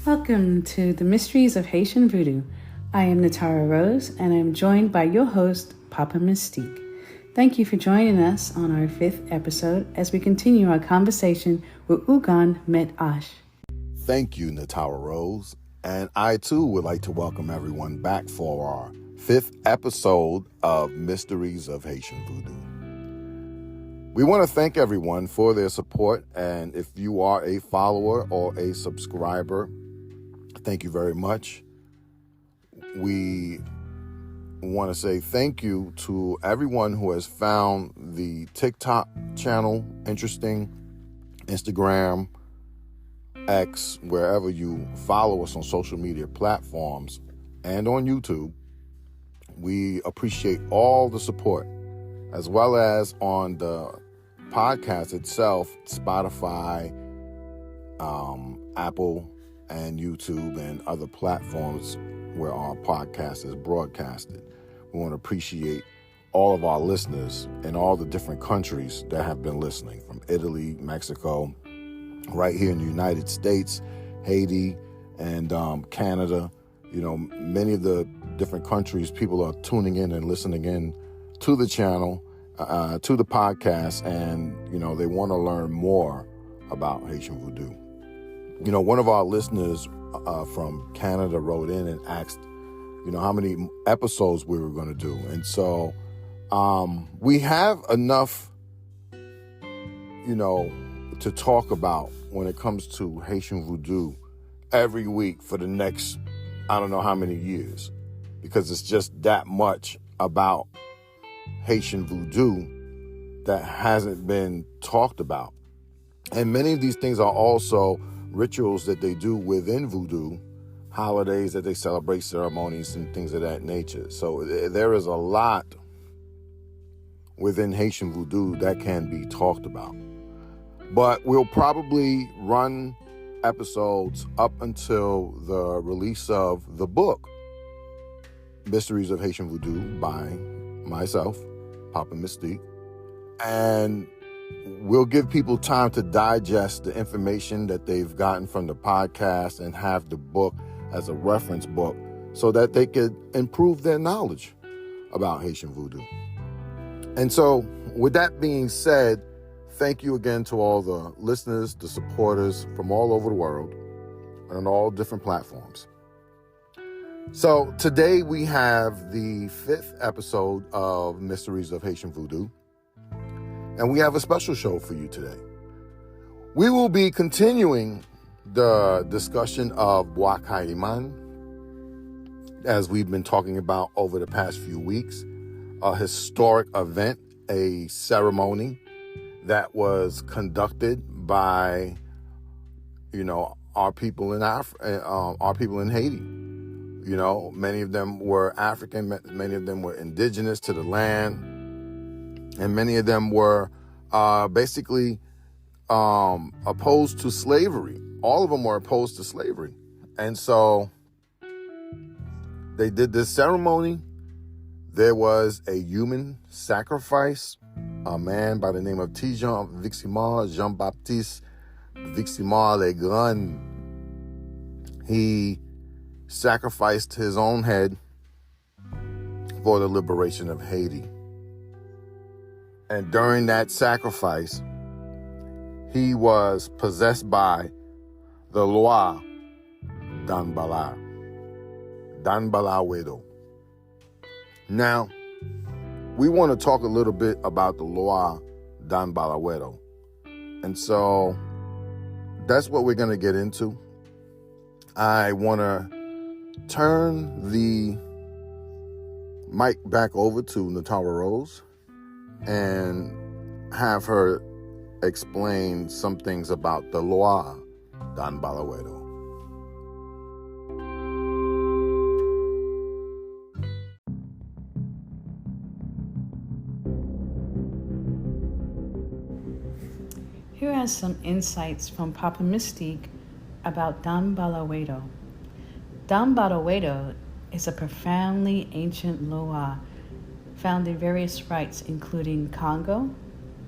Welcome to the Mysteries of Haitian Voodoo. I am Natara Rose, and I am joined by your host, Papa Mystique. Thank you for joining us on our 5th episode as we continue our conversation with Houngan Maitre H. Thank you, Natara Rose. And I, too, would like to welcome everyone back for our 5th episode of Mysteries of Haitian Voodoo. We want to thank everyone for their support, and if you are a follower or a subscriber, thank you very much. We want to say thank you to everyone who has found the TikTok channel interesting, Instagram, X, wherever you follow us on social media platforms, and on YouTube. We appreciate all the support, as well as on the podcast itself, Spotify, Apple, and YouTube, and other platforms where our podcast is broadcasted. We want to appreciate all of our listeners in all the different countries that have been listening, from Italy, Mexico, right here in the United States, Haiti, and Canada. You know, many of the different countries, people are tuning in and listening in to the channel, to the podcast, and, you know, they want to learn more about Haitian Voodoo. You know, one of our listeners from Canada wrote in and asked, you know, how many episodes we were going to do. And so we have enough, you know, to talk about when it comes to Haitian Voodoo every week for the next, I don't know how many years, because it's just that much about Haitian Voodoo that hasn't been talked about. And many of these things are also rituals that they do within Voodoo, holidays that they celebrate, ceremonies and things of that nature. So there is a lot within Haitian Voodoo that can be talked about. But we'll probably run episodes up until the release of the book, Mysteries of Haitian Voodoo, by myself, Papa Mystique. And we'll give people time to digest the information that they've gotten from the podcast and have the book as a reference book so that they could improve their knowledge about Haitian Voodoo. And so, with that being said, thank you again to all the listeners, the supporters from all over the world and on all different platforms. So today we have the 5th episode of Mysteries of Haitian Voodoo, and we have a special show for you today. We will be continuing the discussion of Bois Caïman, as we've been talking about over the past few weeks, a historic event, a ceremony that was conducted by, you know, our people in our people in Haiti. You know, many of them were African, many of them were indigenous to the land, and many of them were basically opposed to slavery. All of them were opposed to slavery. And so they did this ceremony. There was a human sacrifice. A man by the name of Jean-Baptiste Viximard Legrand. He sacrificed his own head for the liberation of Haiti. And during that sacrifice, he was possessed by the Loi Danbala Wedo. Now, we want to talk a little bit about the Loi Danbala Wedo. And so that's what we're going to get into. I want to turn the mic back over to Natara Rose and have her explain some things about the Loi Danbala Wedo. Here are some insights from Papa Mystique about Danbala Wedo. Danbala Wedo is a profoundly ancient Loa found in various rites including Congo,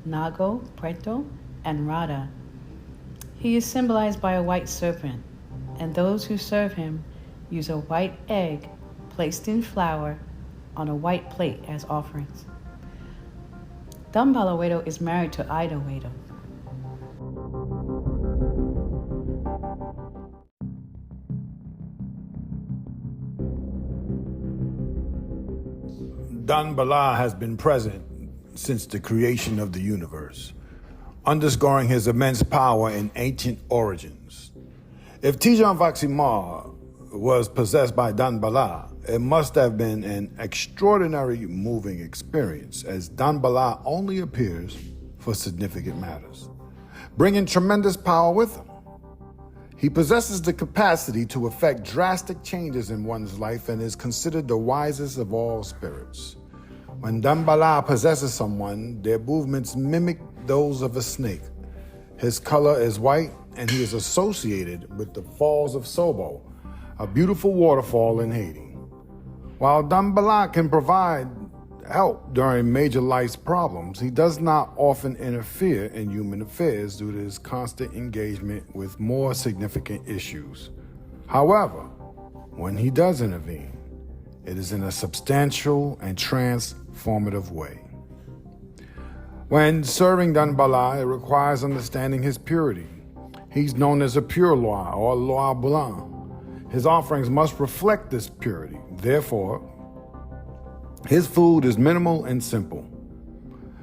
Nago, Preto, and Rada. He is symbolized by a white serpent, and those who serve him use a white egg placed in flour on a white plate as offerings. Dambala Wedo is married to Ida Wedo. Dambala has been present since the creation of the universe, underscoring his immense power and ancient origins. If Tijan Vaximar was possessed by Dambala, it must have been an extraordinary moving experience, as Dambala only appears for significant matters, bringing tremendous power with him. He possesses the capacity to effect drastic changes in one's life and is considered the wisest of all spirits. When Dambala possesses someone, their movements mimic those of a snake. His color is white, and he is associated with the Falls of Sobo, a beautiful waterfall in Haiti. While Dambala can provide help during major life's problems, he does not often interfere in human affairs due to his constant engagement with more significant issues. However, when he does intervene, it is in a substantial and transformative way. When serving Dambala, it requires understanding his purity. He's known as a pure Loa or Loa Blanc. His offerings must reflect this purity. Therefore, his food is minimal and simple.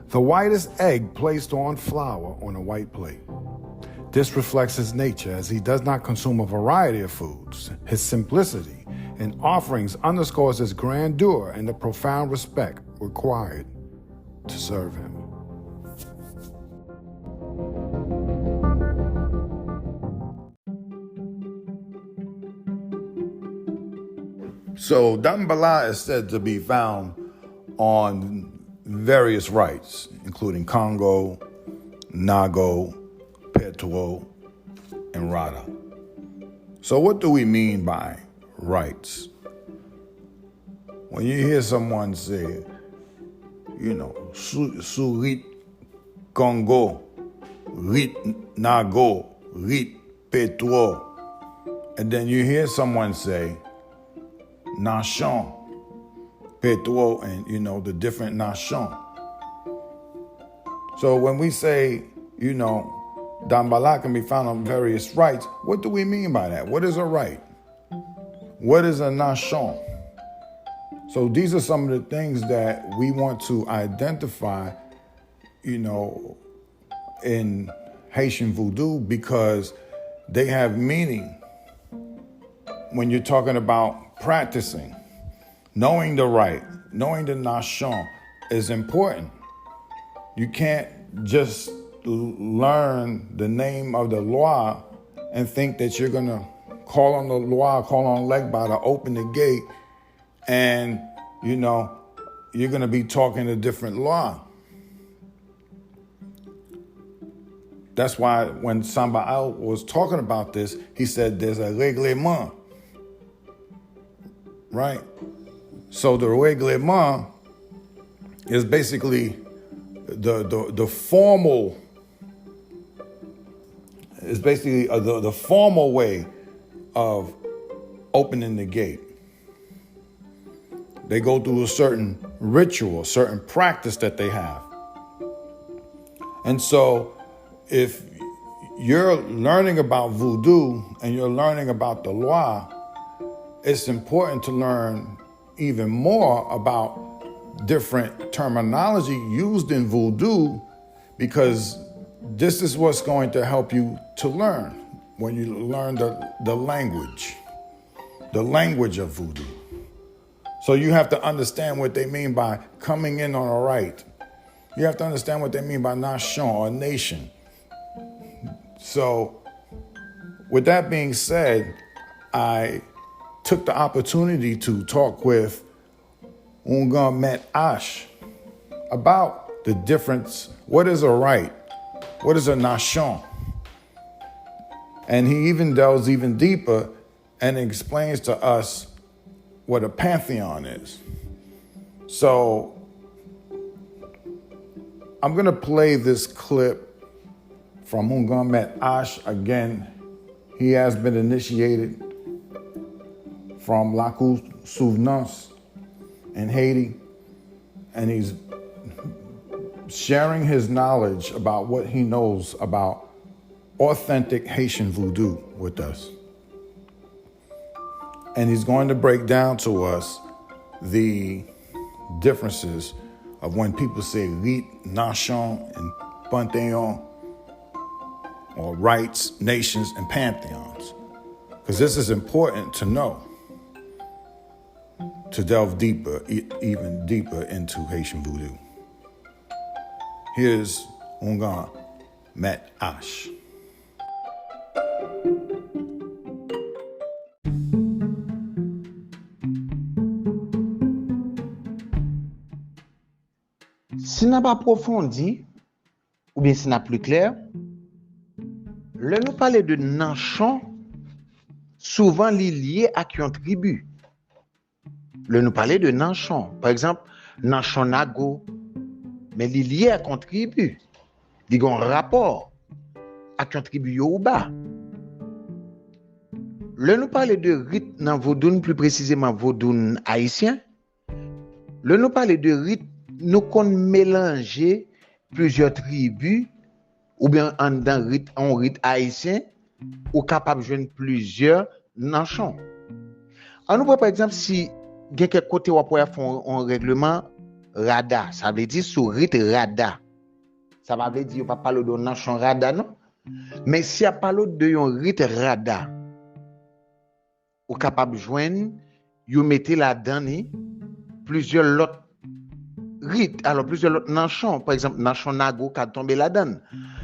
The whitest egg placed on flour on a white plate. This reflects his nature, as he does not consume a variety of foods. His simplicity in offerings underscores his grandeur and the profound respect required to serve him. So Dambala is said to be found on various rites, including Congo, Nago, Petuo, and Rada. So what do we mean by rites? When you hear someone say, su Rite Congo, Rite Nago, Rite Petuo, and then you hear someone say, Nanchon, Petuo, and the different Nanchon. So when we say, Dambala can be found on various rites, what do we mean by that? What is a rite? What is a Nanchon? So these are some of the things that we want to identify, in Haitian Vodou, because they have meaning when you're talking about practicing. Knowing the rite, knowing the Nanchon is important. You can't just learn the name of the Loa and think that you're going to call on the Loa, call on Legba to open the gate, and, you're going to be talking a different Loa. That's why when Samba Al was talking about this, he said there's a règlement. Right? So the règlement is basically the formal, is basically the formal way of opening the gate. They go through a certain ritual, a certain practice that they have. And so if you're learning about voodoo and you're learning about the Loa, it's important to learn even more about different terminology used in voodoo, because this is what's going to help you to learn when you learn the language of voodoo. So you have to understand what they mean by coming in on a rite. You have to understand what they mean by nation or nation. So with that being said, I took the opportunity to talk with Houngan Maitre H about the difference. What is a rite? What is a Nanchon? And he even delves even deeper and explains to us what a Pantheon is. So I'm going to play this clip from Houngan Maitre H again He has been initiated from Lac Souvenance in Haiti, and he's sharing his knowledge about what he knows about authentic Haitian voodoo with us. And he's going to break down to us the differences of when people say Rites, Nanchon, and Pantheon, or rites, nations, and pantheons. Because this is important to know, to delve deeper, even deeper into Haitian voodoo. Here's Houngan Maitre H. Si n'a pas approfondi, ou bien si n'a plus clair, là nous parler de Nanchon, souvent lié à une tribu. Là nous parler de Nanchon, par exemple, Nanchon Nago, mais lié à une tribu. Il y a un rapport avec une tribu Yoruba. Là nous parler de rites dans Vodou, plus précisément Vodou haïtien. Là nous parler de rites, nous qu'on mélanger plusieurs tribus ou bien en rite haïtien ou capable de joindre plusieurs Nanchon. On nous par exemple si il y a quelque côté où on peut faire un règlement rada, ça veut dire sur rite rada. Ça veut dire pas parler de Nanchon rada non. Mais si on parle de un rite rada ou capable de joindre, vous mettez là-dedans plusieurs autres rites, alors plusieurs autres Nanchon, par exemple Nanchon Nago qui a tombé là-dedans.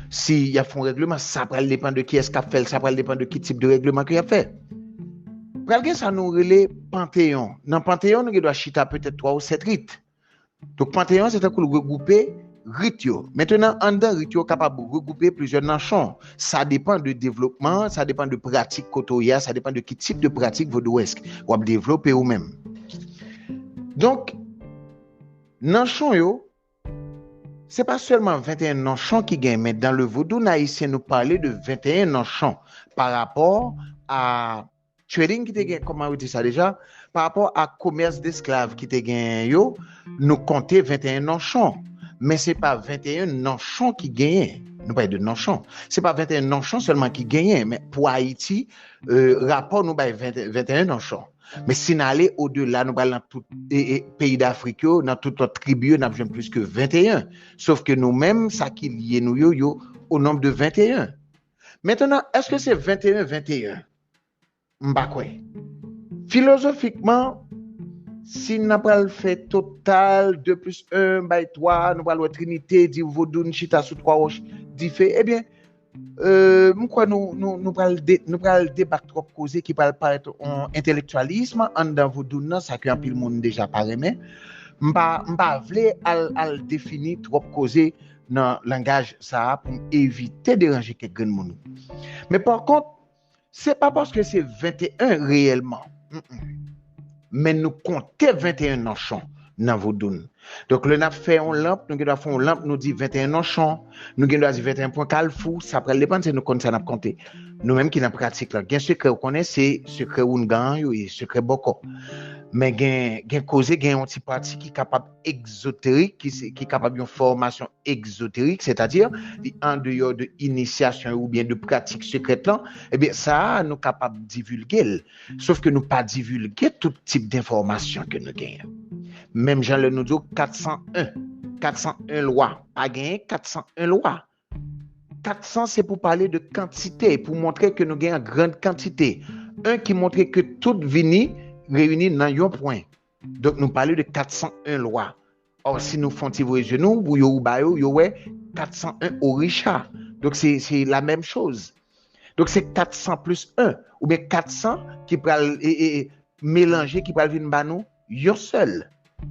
Si y a un règlement, ça va dépendre de qui est-ce qu'a fait, ça va dépendre de quel type de règlement qu'il a fait. Quelqu'un ça nous relève Pantheon. Dans Pantheon, nous doit chita peut-être 3 ou 7 rites. Donc Pantheon c'est un coup regrouper rites. Maintenant en dedans rites capable de regrouper plusieurs Nanchon. Ça dépend de développement, ça dépend de pratique kotoya, ça dépend de quel type de pratique vaudouesque ou développer ou même. Donc Nanchon yo, c'est pas seulement 21 Nanchon qui gagnent, mais dans le vaudou haïtien, nous parlons de 21 Nanchon par rapport à trading qui te gagne, comment on dit ça déjà, par rapport à commerce d'esclaves qui te gagne yo, nous comptons 21 Nanchon. Mais c'est pas 21 Nanchon qui gagnent. Nous parlons de Nanchon. C'est pas 21 Nanchon seulement qui gagnent, mais pour Haïti, rapport nous parlons 21 Nanchon. Mais si nous allons au-delà, nous parlons dans tout pays d'Afrique, dans toute notre tribu, nous avons plus que 21. Sauf que nous-mêmes, ça qui lie nous au nombre de 21. Maintenant, est-ce que c'est 21-21? M'bakwe. Philosophiquement, si nous avons fait total 2 plus 1 by 3, nous avons la Trinité, dit Vodou, Nchita sous 3 roches, dit fait, eh bien, nous pral débattre trop causé qui parle paraître un intellectualisme en dans Vodou nan ça que un pile monde déjà paré mais m'pa vle al définir trop causé dans langage ça pour éviter de déranger quelqu'un de monde. Mais par contre, c'est pas parce que c'est 21 réellement. Mais nous comptons 21 Nanchon dans Vodou. Donc, le n'a fait une lampe, nous devons faire une lampe, nous dit 21 Nanchon, nous devons dire 21 points calfou, ça après dépend c'est nous compte ça n'a compté. Nous-mêmes qui dans pratique là, bien secret qu'on connaît c'est secret Houngan et secret Boko. Mais gain causé gain un petit parti qui capable exotérique qui capable une formation exotérique, c'est-à-dire en dehors de initiation ou bien de pratique secrète là, eh bien ça nous capable divulguer. Sauf que nous pas divulguer tout type d'information que nous gagnons. Même Jean le nous dit 401 loi, pas gagné 401 loi. 400 c'est pour parler de quantité, pour montrer que nous gagnons en grande quantité. Un qui montre que tout vini réuni dans un point. Donc nous parlons de 401 lois. Or si nous faisons tirer genoux, vous yo 401 orisha. Donc c'est la même chose. Donc c'est 400 plus 1 ou bien 400 qui pral mélanger qui pral venir ba nous yo seul.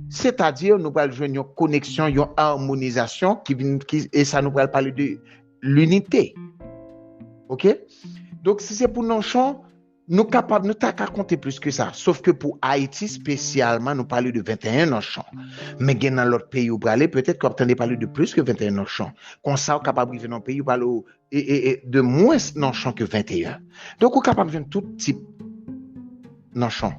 C'est-à-dire nous pral joindre une connexion, une harmonisation qui et ça nous pral parler de l'unité. OK? Donc si c'est pour Nanchon, nous capables, nous t'as qu'à compter plus que ça. Sauf que pour Haïti spécialement, nous parlons de 21 Nanchon. Mais dans l'autre pays où parler, peut-être qu'on entendait parler de plus que 21 Nanchon. Comme ça, on est capable de vivre dans un pays où parler de moins Nanchon que 21. Donc, on est capable de vivre tout type Nanchon.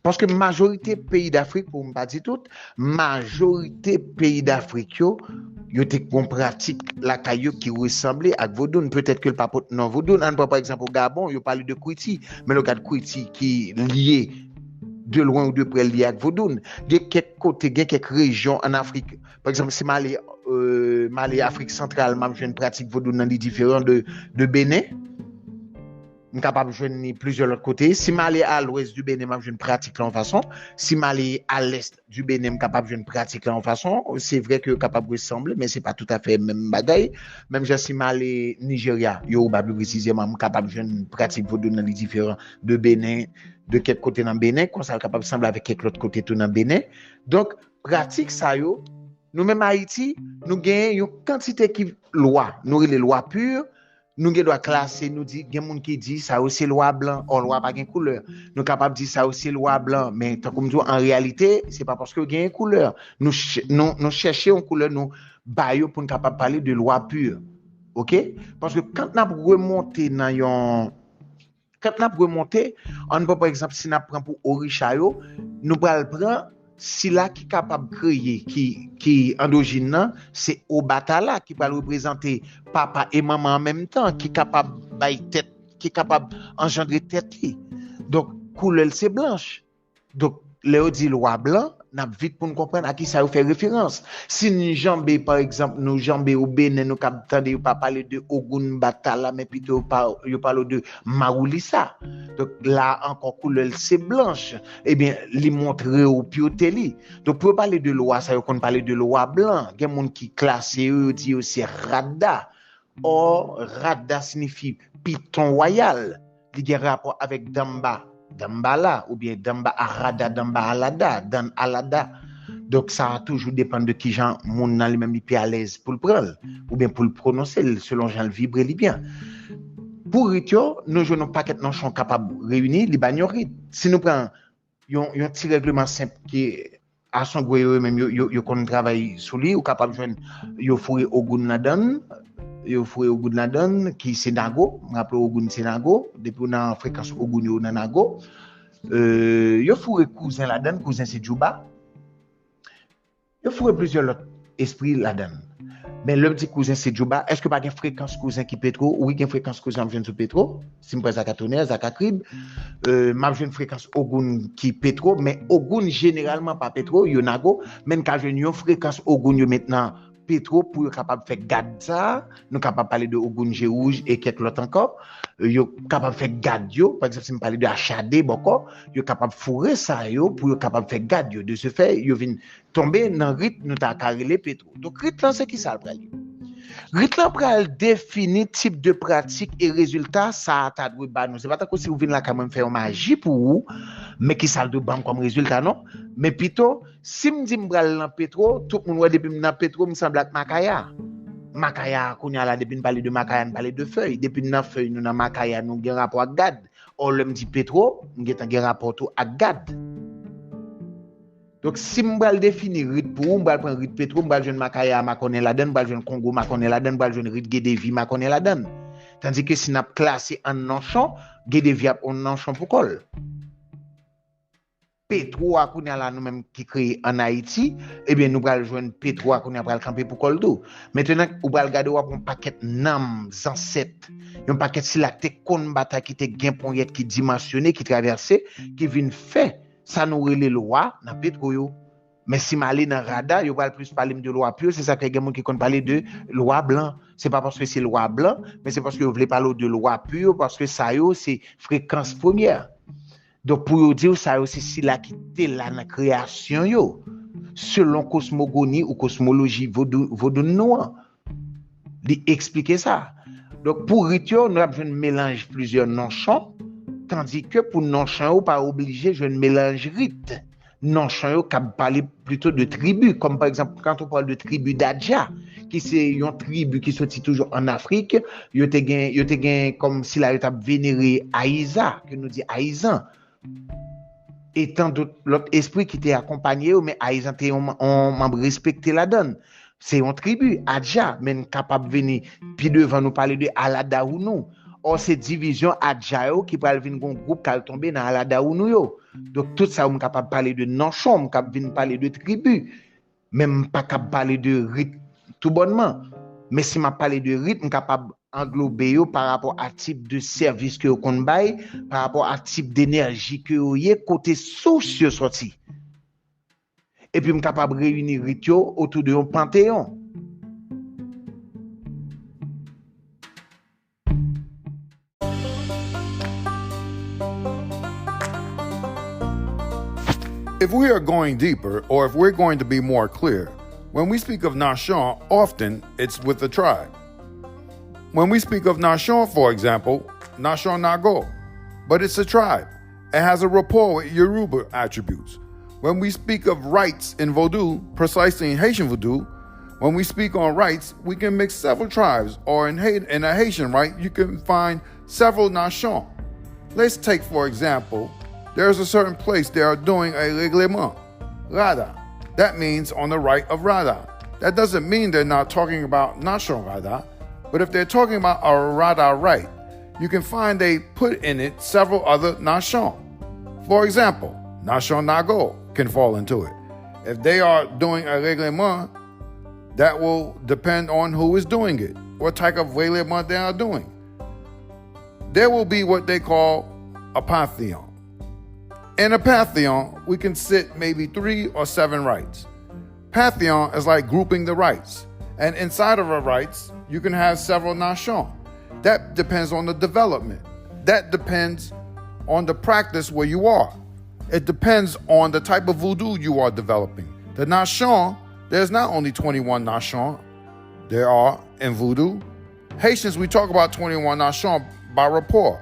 Parce que majorité pays d'Afrique, pour ne pas dire tout, majorité pays d'Afrique, yo te kon pratique la caillou qui ressemblait à Vodou. Peut-être que le papote non Vodou. Par exemple au Gabon, yo parle de Kouiti, mais le cas de Kouiti qui est lié de loin ou de près lié à Vodou. Il y a quelques côtés, il y a quelques régions en Afrique. Par exemple, si Mali, Afrique centrale, je une pratique Vodou dans les différents de Bénin. Je suis capable de jouer plusieurs autres côtés. Si je suis à l'ouest du Bénin, je pratique là en façon. Si je suis à l'est du Bénin, je suis capable de pratique là en façon. C'est vrai que je suis capable de ressembler, mais ce n'est pas tout à fait le même bagaille. Même si je suis à Nigeria, je suis capable de pratique dans les différents de Bénin, de quelques côtés dans Bénin, comme ça, capable de sembler avec quelques autres côtés tout dans Bénin. Donc, pratique ça, nous-mêmes à Haïti, nous gagnons une quantité de lois. Nous avons les lois pures. Nous devons classer, nous dit, il y a des gens qui disent ça aussi loi blanc, or loi pas de couleur. Nous sommes capables de dire ça aussi loi blanc, mais comme dit, en réalité, c'est pas parce que il y a une couleur. Nous cherchons une couleur, nous baillons pour nous capable parler de loi pure. OK? Parce que quand nous remontons on peut par exemple si nous prenons pour Orishayo, nous prenons si là qui est capable de créer, qui endogène, c'est Obatala qui va représenter papa et maman en même temps, qui est capable de tête, qui est capable d'engendrer tête. Donc, couleur c'est blanche. Donc, Léo dit loi blanc, n'a vite pour nous comprendre à qui ça fait référence. Si nous jambé par exemple, nous jambé au Bénin, nous captons pas parler de Ogun Batala, mais plutôt parle de Maroulissa. Donc là encore couleur c'est blanche. Eh bien, li montrer au pioteli. Donc pour parler de loi, ça qu'on parler de loi blanc, il y a des gens qui classé eux dit aussi Rada. Or Rada signifie piton royal. Il y a rapport avec Dambala ou bien Damba Arada, Damba Alada, Dan Alada. Donc ça a toujours dépend de qui Jean mon lui-même est à l'aise pour le prendre ou bien pour le prononcer selon Jean le vibrer bien. Pour Ritio, nous jouons un paquet de Nanchon capables de réunir les bagnes Rites. Si nous prenons un petit règlement simple qui à son goût même yo qu'on travaille sur lui ou capable de joindre yo fourré au goût nadan yo fourré au goût nadan qui c'est nago rappelez au goût c'est nago depuis on fréquence au goût yo nago yo fourré cousin là-dedans cousin c'est Djouba yo fourré plusieurs autres esprits là-dedans mais le petit cousin c'est Djouba est-ce que pas une fréquence cousin qui pétro oui une fréquence cousin vient sur pétro si me prend à Catonnerre à Cacrib m'a une fréquence Ogun qui pétro mais Ogun généralement pas pétro yo nago même quand une fréquence Ogun yo maintenant pétro pour capable faire garde ça nous capable parler de Ogun G rouge et quelques autres encore yo capable faire garde yo par exemple si me parler de Achadé boko yo capable fourrer ça yo pour capable faire garde yo de ce fait yo vinn tomber dans rite nous ta carrelé pétro donc rite là c'est qui ça le rite là pral définir type de pratique et résultat ça t'a dou ba nous c'est pas tant que si vous venez là quand même faire magie pour vous mais qui ça de ban comme résultat non mais plutôt si me dit m'bral dans pétro tout le monde depuis dans pétro me semble Makaya kounya là depuis parler de Makaya parler de feuille depuis dans feuille nous dans Makaya nous gen rapport à Gad on le me dit pétro nous gen rapport tout à Gad. Donc si m'bral définir rite pour m'bral prendre rite pétro m'bral jeune Makaya ma connaît la donne m'bral jeune Congo ma connaît la donne m'bral jeune rite Guédevi ma connaît la donne tandis que si n'a classé en Nanchon Guédevi en Nanchon pour col Pétro a kounya là nous même qui créé en Haïti eh bien nous bral joindre Pétro a kounya bral camper pour col do maintenant ou bral garder un paquet nam ancêtre un paquet si la te kon bata qui te gain ponyette qui dimensionné qui traversé qui vient fait ça nous relé loi dans Pétro yo mais si malé dans rada yo bral plus parler de loi pure c'est ça que quelqu'un qui kon parler de loi blanc c'est pas parce que c'est loi blanc mais c'est parce que vous voulez parler de loi pure parce que ça yo c'est fréquence première. Donc pour dire ça aussi si la qui était là dans création yo selon cosmogonie ou cosmologie vaudou noir lui expliquer ça. Donc pour Ritio nous avons un mélange plusieurs Nanchon tandis que pour Nanchon pas obligé je mélange Rite. Nanchon qui parle plutôt de tribus comme par exemple quand on parle de tribu d'Adja qui c'est une tribu qui sorti toujours en Afrique, yo te gen comme si la yo t'a vénéré Aïza, que nous dit Aïzan. Et tant d'autres l'autre esprit qui t'est accompagné, mais Aïzan t'es on membre respecté la donne. C'est une tribu, Adja, mais capable de venir, puis devant nous parler de Alada ou nous. Or, c'est division Adja qui peut venir un groupe qui a tombé dans Alada ou nous. Donc, tout ça, on est capable de parler de Nanchon, on est capable de parler de tribu, même pas capable de parler de rite tout bonnement. Mais si je parle de rite, on est capable d'englober par rapport à type de service que vous avez, par rapport à type d'énergie que vous avez, côté source sorti. Et puis, je suis capable de réunir rite autour de un Pantheon. If we are going deeper, or if we're going to be more clear, when we speak of Nanchon, often it's with the tribe. When we speak of Nanchon, for example, Nanchon Nago, but it's a tribe. It has a rapport with Yoruba attributes. When we speak of rites in Vodou, precisely in Haitian Vodou, when we speak on rites, we can mix several tribes, or in a Haitian rite, you can find several Nanchon. Let's take, for example, there's a certain place they are doing a règlement, Rada. That means on the right of Rada. That doesn't mean they're not talking about Nanchon Rada, but if they're talking about a Rada rite, you can find they put in it several other Nanchon. For example, Nanchon Nago can fall into it. If they are doing a règlement, that will depend on who is doing it, what type of règlement they are doing. There will be what they call a Pantheon. In a Pantheon, we can sit maybe 3 or 7 rites. Pantheon is like grouping the rites. And inside of a rites, you can have several Nanchon. That depends on the development. That depends on the practice where you are. It depends on the type of voodoo you are developing. The Nanchon, there's not only 21 Nanchon. There are in voodoo. Haitians, we talk about 21 Nanchon by rapport.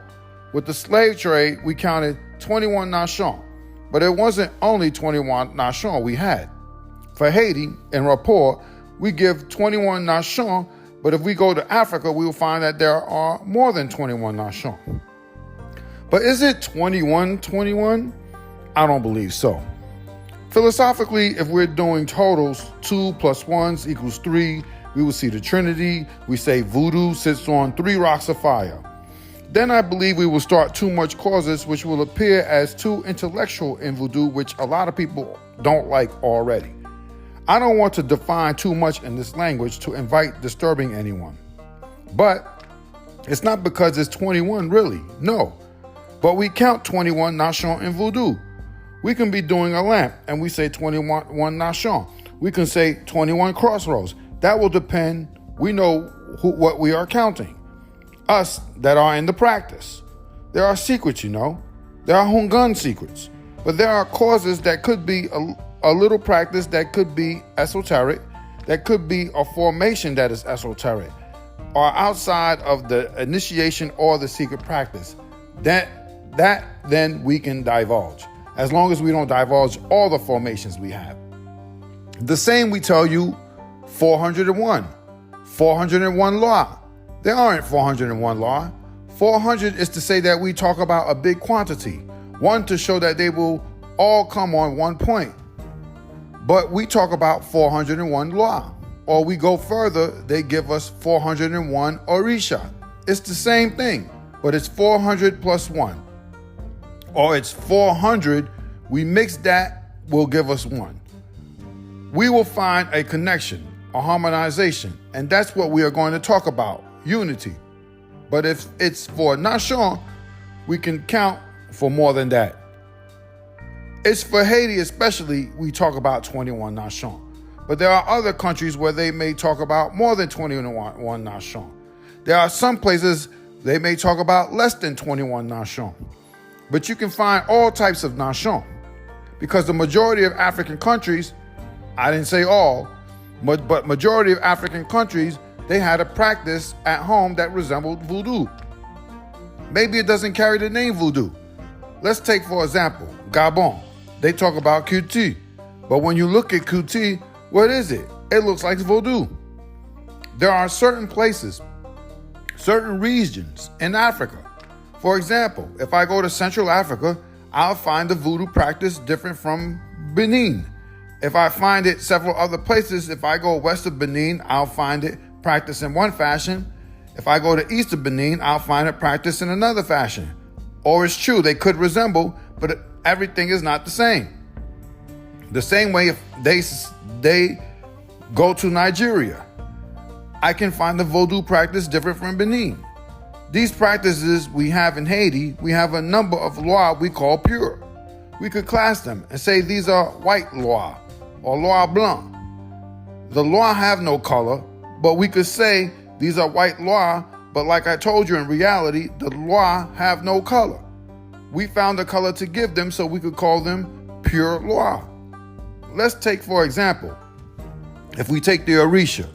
With the slave trade, we counted 21 Nanchon, but it wasn't only 21 Nanchon we had. For Haiti, in rapport, we give 21 Nanchon, but if we go to Africa, we will find that there are more than 21 Nanchon. But is it 21? I don't believe so. Philosophically, if we're doing totals, 2 + 1 = 3, we will see the Trinity. We say voodoo sits on 3 rocks of fire. Then I believe we will start too much causes, which will appear as too intellectual in voodoo, which a lot of people don't like already. I don't want to define too much in this language to invite disturbing anyone. But it's not because it's 21 really, no. But we count 21 Nanchon in voodoo. We can be doing a lamp and we say 21 Nanchon. We can say 21 crossroads. That will depend, we know what we are counting. Us that are in the practice. There are secrets, There are Houngan secrets. But there are causes that could be a little practice that could be esoteric, that could be a formation that is esoteric, or outside of the initiation or the secret practice. That then we can divulge, as long as we don't divulge all the formations we have. The same we tell you 401 law. There aren't 401 law. 400 is to say that we talk about a big quantity. 1 to show that they will all come on one point. But we talk about 401 law. Or we go further, they give us 401 Orisha. It's the same thing, but it's 400 + 1. Or it's 400, we mix that, will give us 1. We will find a connection, a harmonization, and that's what we are going to talk about. Unity. But if it's for Nanchon, we can count for more than that. It's for Haiti especially, we talk about 21 Nanchon. But there are other countries where they may talk about more than 21 Nanchon. There are some places they may talk about less than 21 Nanchon. But you can find all types of Nanchon. Because the majority of African countries, I didn't say all, but majority of African countries, they had a practice at home that resembled voodoo. Maybe it doesn't carry the name voodoo. Let's take, for example, Gabon. They talk about QT. But when you look at QT, what is it? It looks like voodoo. There are certain places, certain regions in Africa. For example, if I go to Central Africa, I'll find the voodoo practice different from Benin. If I find it several other places, if I go west of Benin, I'll find it practiced in one fashion. If I go to east of Benin, I'll find it practiced in another fashion. Or it's true, they could resemble, but everything is not the same. The same way if they go to Nigeria, I can find the Vodou practice different from Benin. These practices we have in Haiti, we have a number of lois we call pure. We could class them and say these are white lois or lois blanc. The lois have no color, but we could say these are white lois, but like I told you, in reality, the lois have no color. We found a color to give them so we could call them pure lois. Let's take, for example, if we take the Orisha,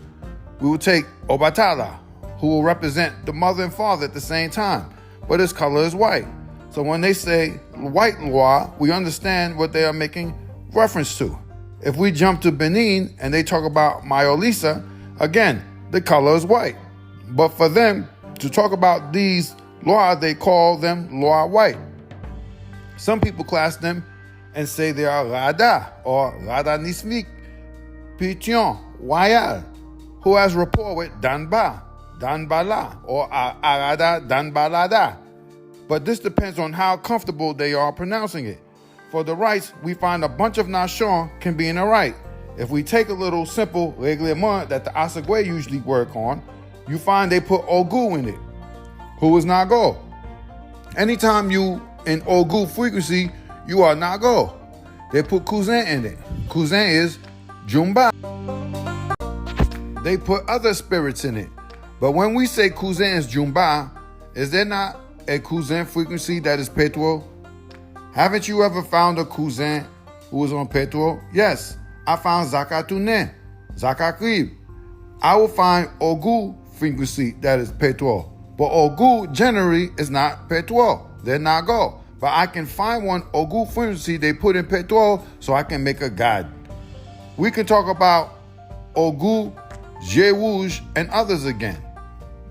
we will take Obatala, who will represent the mother and father at the same time, but his color is white. So when they say white lois, we understand what they are making reference to. If we jump to Benin and they talk about Mayolisa, again, the color is white. But for them to talk about these lois, they call them lois white. Some people class them and say they are Rada or Rada Nismik, Pantheon, Wayal, who has rapport with Danba, Danbala, or Arada Danbalada. But this depends on how comfortable they are pronouncing it. For the rites, we find a bunch of Nanchon can be in a rite. If we take a little simple reglement that the Asagwe usually work on, you find they put Ogu in it, who is Nago. Anytime you in Ogu frequency, you are Nago. They put Cousin in it. Cousin is Jumba. They put other spirits in it. But when we say Cousin is Jumba, is there not a Cousin frequency that is Petuo? Haven't you ever found a Cousin who is on Petuo? Yes, I found Zakatune, Zakakrib. I will find Ogu frequency that is Petuo. But Ogu generally is not Petuo. They're not go. But I can find one Ogu frequency they put in Petuo so I can make a god. We can talk about Ogu, Jewuj, and others again.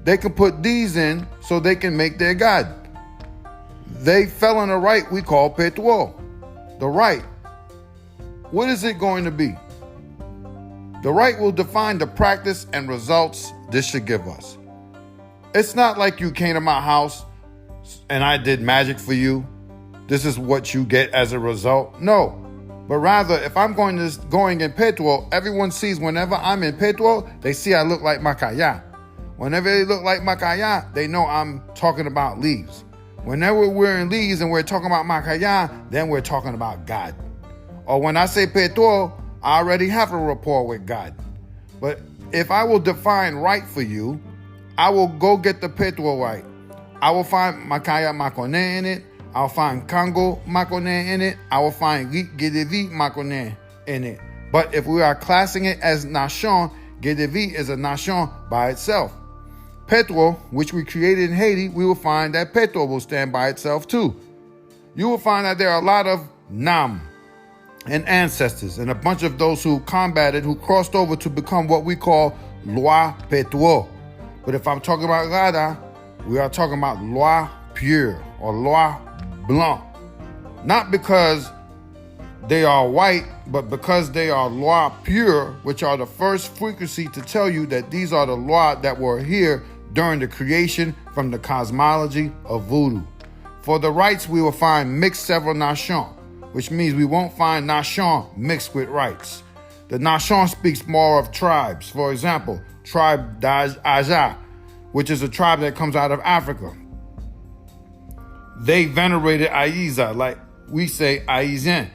They can put these in so they can make their god. They fell in a rite we call Petuo. The rite. What is it going to be? The rite will define the practice and results this should give us. It's not like you came to my house and I did magic for you. This is what you get as a result. No. But rather, if I'm going in Petuo, everyone sees whenever I'm in Petuo, they see I look like Makaya. Whenever they look like Makaya, they know I'm talking about leaves. Whenever we're in leaves and we're talking about Makaya, then we're talking about God. Or when I say Petuo, I already have a rapport with God. But if I will define right for you, I will go get the Petuo right. I will find Makaya Makone in it. I'll find Congo Makone in it. I will find Gedevi Makone in it. But if we are classing it as Nanchon, Gedevi is a Nanchon by itself. Petuo, which we created in Haiti, we will find that Petuo will stand by itself too. You will find that there are a lot of Nam and ancestors and a bunch of those who combated, who crossed over to become what we call Loi Petuo. But if I'm talking about Rada, we are talking about Loi Pure or Loi Blanc. Not because they are white, but because they are Loi Pure, which are the first frequency to tell you that these are the Loi that were here during the creation from the cosmology of voodoo. For the rites, we will find mixed several Nanchon, which means we won't find Nanchon mixed with rites. The Nanchon speaks more of tribes. For example, tribe Aja, which is a tribe that comes out of Africa. They venerated Aiza, like we say Aizien,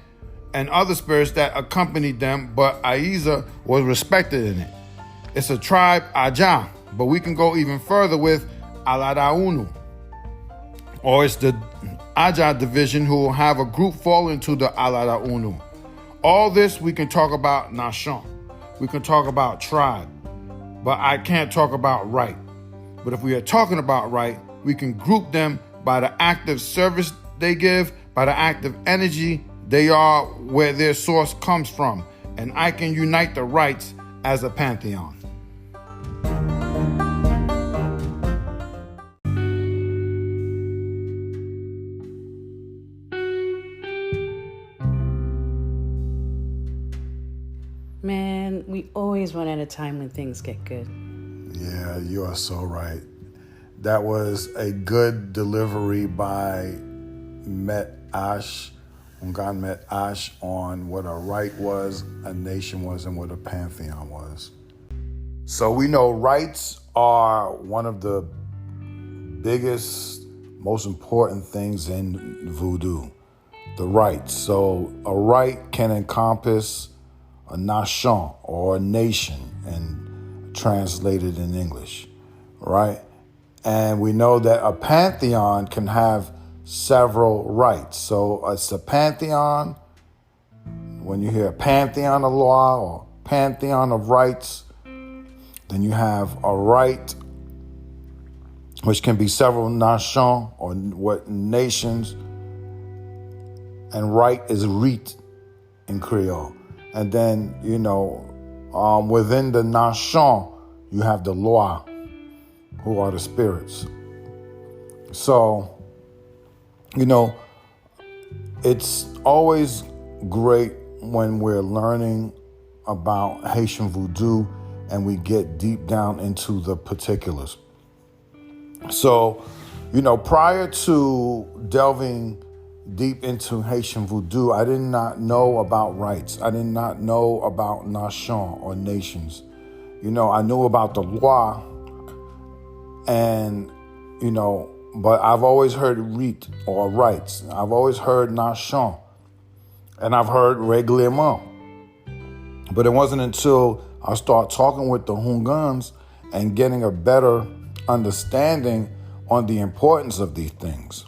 and other spirits that accompanied them, but Aiza was respected in it. It's a tribe Aja, but we can go even further with Aladaunu. Or it's the Aja division who will have a group fall into the Aladaunu. All this we can talk about Nanchon. We can talk about tribe, but I can't talk about right. But if we are talking about right, we can group them by the active service they give, by the active energy they are, where their source comes from. And I can unite the rites as a pantheon. always one at a time when things get good. Yeah, you are so right. That was a good delivery by Maitre H, Houngan Maitre H, on what a rite was, a nation was, and what a pantheon was. So we know rites are one of the biggest, most important things in voodoo, the rites. So a rite can encompass a Nanchon or a nation, and translated in English, right? And we know that a pantheon can have several rites. So it's a pantheon. When you hear a pantheon of law or pantheon of rites, then you have a rite, which can be several Nanchon or what nations, and rite is rite in Creole. And then, within the Nanchon, you have the loi, who are the spirits. So, it's always great when we're learning about Haitian voodoo and we get deep down into the particulars. So, prior to delving deep into Haitian voodoo, I did not know about rites. I did not know about Nanchon or nations. I knew about the loi, and, but I've always heard rite or rites. I've always heard Nanchon, and I've heard règlement. But it wasn't until I started talking with the Houngans and getting a better understanding on the importance of these things.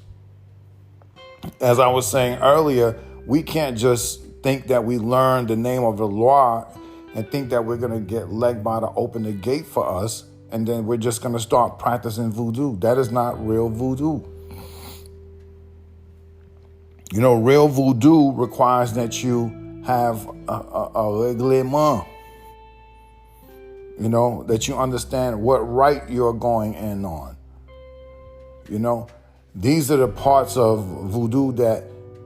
As I was saying earlier, we can't just think that we learned the name of the loi and think that we're going to get Legba to open the gate for us, and then we're just going to start practicing voodoo. That is not real voodoo. Real voodoo requires that you have a règlement, that you understand what rite you're going in on. These are the parts of voodoo that,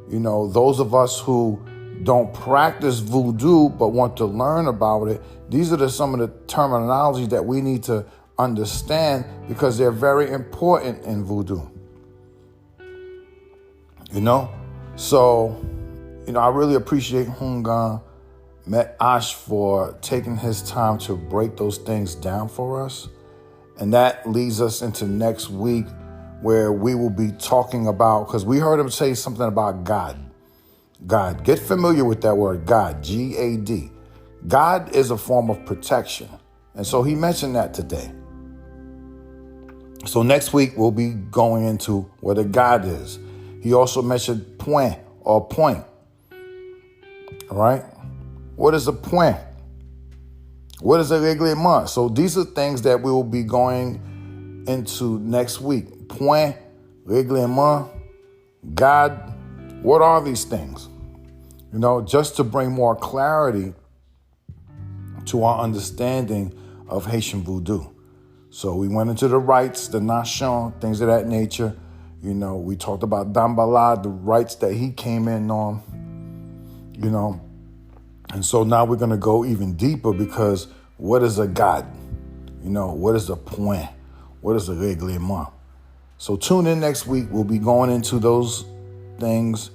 those of us who don't practice voodoo but want to learn about it, these are some of the terminology that we need to understand because they're very important in voodoo. So, I really appreciate Houngan Maitre H for taking his time to break those things down for us. And that leads us into next week, where we will be talking about, because we heard him say something about God. God. Get familiar with that word, God, G-A-D. God is a form of protection. And so he mentioned that today. So next week, we'll be going into what a God is. He also mentioned point or point. All right? What is a point? What is a règlement? So these are things that we will be going into next week. Point, règlement, God. What are these things? Just to bring more clarity to our understanding of Haitian voodoo. So we went into the rites, the Nanchon, things of that nature. We talked about Dambala, the rites that he came in on, And so now we're going to go even deeper, because what is a God? What is a point? What is a règlement? So tune in next week. We'll be going into those things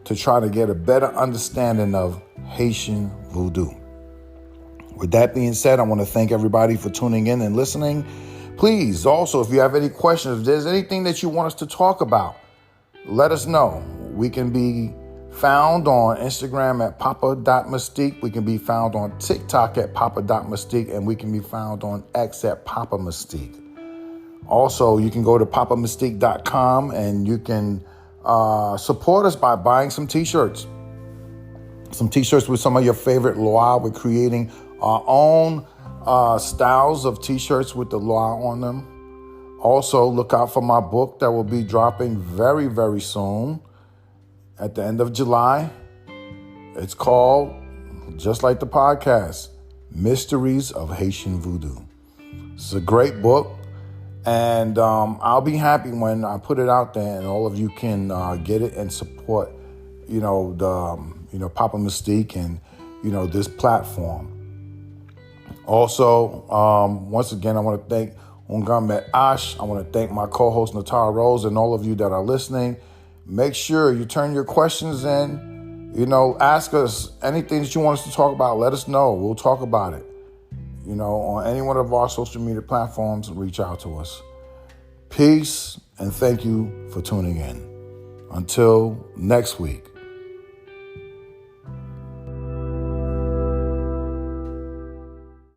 to try to get a better understanding of Haitian voodoo. With that being said, I want to thank everybody for tuning in and listening. Please, also, if you have any questions, if there's anything that you want us to talk about, let us know. We can be found on Instagram at papa.mystique. We can be found on TikTok at papa.mystique, and we can be found on X at Papa Mystique. Also, you can go to papamystique.com and you can support us by buying some t-shirts. Some t-shirts with some of your favorite loi. We're creating our own styles of t-shirts with the loi on them. Also, look out for my book that will be dropping very, very soon at the end of July. It's called, just like the podcast, Mysteries of Haitian Voodoo. It's a great book. And I'll be happy when I put it out there and all of you can get it and support, Papa Mystique and, this platform. Also, once again, I want to thank Houngan Maitre H. I want to thank my co-host Natara Rose and all of you that are listening. Make sure you turn your questions in. Ask us anything that you want us to talk about. Let us know. We'll talk about it. On any one of our social media platforms, reach out to us. Peace, and thank you for tuning in. Until next week.